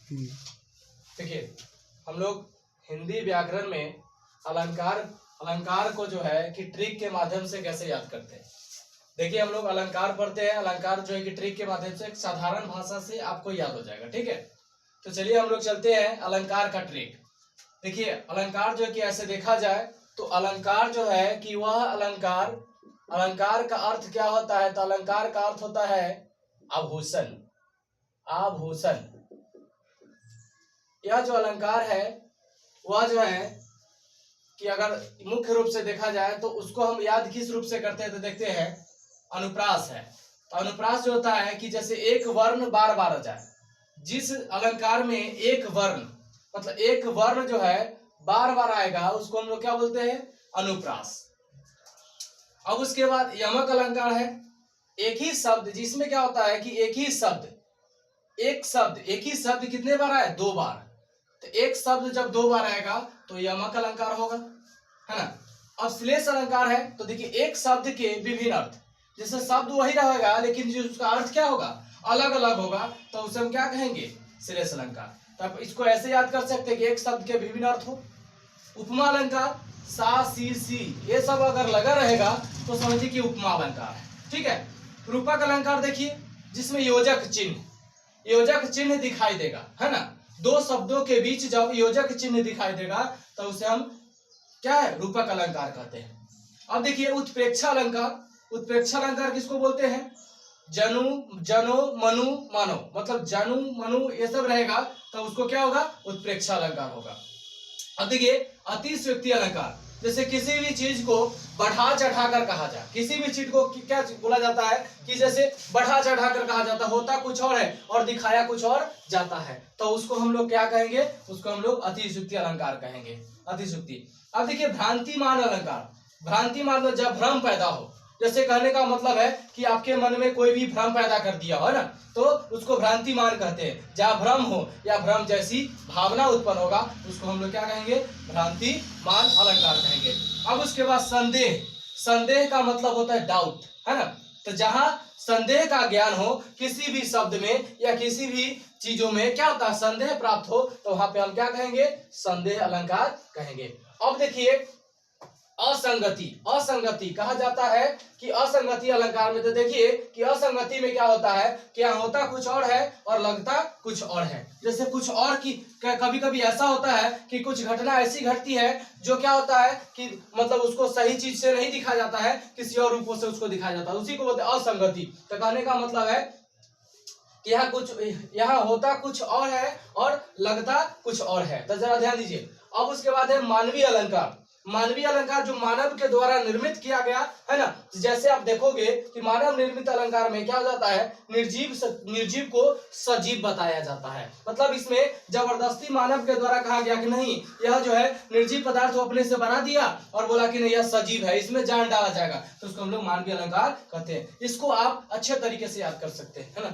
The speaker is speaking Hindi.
देखिए, हम लोग हिंदी व्याकरण में अलंकार को जो है कि ट्रिक के माध्यम से कैसे याद करते हैं। देखिए, हम लोग अलंकार पढ़ते हैं, अलंकार जो है कि ट्रिक के माध्यम से एक साधारण भाषा से आपको याद हो जाएगा। ठीक है, तो चलिए हम लोग चलते हैं अलंकार का ट्रिक। देखिए, अलंकार जो है कि ऐसे देखा जाए तो अलंकार जो है कि वह अलंकार का अर्थ क्या होता है, तो अलंकार का अर्थ होता है आभूषण। आभूषण, यह जो अलंकार है वह जो है कि अगर मुख्य रूप से देखा जाए तो उसको हम याद किस रूप से करते हैं, तो देखते हैं अनुप्रास है। तो अनुप्रास जो होता है कि जैसे एक वर्ण बार बार आ जाए, जिस अलंकार में एक वर्ण मतलब एक वर्ण जो है बार बार आएगा उसको हम लोग क्या बोलते हैं, अनुप्रास। अब उसके बाद यमक अलंकार है, एक ही शब्द जिसमें क्या होता है कि एक ही शब्द कितने बार आए, दो बार। तो एक शब्द जब दो बार आएगा तो यमक अलंकार होगा, है ना। अब श्लेष अलंकार है, तो देखिए एक शब्द के विभिन्न अर्थ, जैसे शब्द वही रहेगा लेकिन जो उसका अर्थ क्या होगा, अलग अलग होगा, तो उसे हम क्या कहेंगे, श्लेष अलंकार। तो आप इसको ऐसे याद कर सकते हैं कि एक शब्द के विभिन्न अर्थ हो। उपमा अलंकार, सा सी सी ये सब अगर लगा रहेगा तो समझिए कि उपमा अलंकार है। ठीक है। रूपक अलंकार देखिए, जिसमें योजक चिन्ह दिखाई देगा, है ना। दो शब्दों के बीच जब योजक चिन्ह दिखाई देगा तो उसे हम क्या है, रूपक अलंकार कहते हैं। अब देखिए उत्प्रेक्षा अलंकार किसको बोलते हैं, जनु जनो मनु मानो, मतलब जनु मनु ये सब रहेगा तो उसको क्या होगा, उत्प्रेक्षा अलंकार होगा। अब देखिए अतिशयोक्ति अलंकार, जैसे किसी भी चीज को बढ़ा चढ़ा कर कहा जाए, किसी भी चीज को क्या बोला जाता है कि जैसे बढ़ा चढ़ा कर कहा जाता है, होता कुछ और है और दिखाया कुछ और जाता है, तो उसको हम लोग क्या कहेंगे, उसको हम लोग अतिशयोक्ति अलंकार कहेंगे, अतिशयोक्ति। अब देखिए भ्रांतिमान अलंकार, जब भ्रम पैदा हो, जैसे कहने का मतलब है कि आपके मन में कोई भी भ्रम पैदा कर दिया हो ना, तो उसको भ्रांतिमान कहते हैं। जहाँ भ्रम हो या भ्रम जैसी भावना उत्पन्न होगा उसको हम लोग क्या कहेंगे, भ्रांतिमान अलंकार कहेंगे। अब उसके बाद संदेह का मतलब होता है डाउट, है ना। तो जहाँ संदेह का ज्ञान हो किसी भी शब्द में या किसी भी चीजों में, क्या होता है, संदेह प्राप्त हो, तो वहां पे हम क्या कहेंगे, संदेह अलंकार कहेंगे। अब देखिए असंगति कहा जाता है कि असंगति अलंकार में, तो देखिए कि असंगति में क्या होता है कि यहाँ होता कुछ और है और लगता कुछ और है। जैसे कुछ और की कभी कभी ऐसा होता है कि कुछ घटना ऐसी घटती है जो क्या होता है कि मतलब उसको सही चीज से नहीं दिखाया जाता है, किसी और रूपों से उसको दिखाया जाता है, उसी को बोलते हैं असंगति। तो कहने का मतलब है कि यहाँ होता कुछ और है और लगता कुछ और है। तो जरा ध्यान दीजिए। अब उसके बाद है मानवीय अलंकार जो मानव के द्वारा निर्मित किया गया, है ना। जैसे आप देखोगे कि मानव निर्मित अलंकार में क्या हो जाता है, निर्जीव को सजीव बताया जाता है। मतलब इसमें जबरदस्ती मानव के द्वारा कहा गया कि नहीं, यह जो है निर्जीव पदार्थ को अपने से बना दिया और बोला कि नहीं यह सजीव है, इसमें जान डाला जाएगा, तो उसको हम लोग मानवीय अलंकार कहते हैं। इसको आप अच्छे तरीके से याद कर सकते हैं, है ना।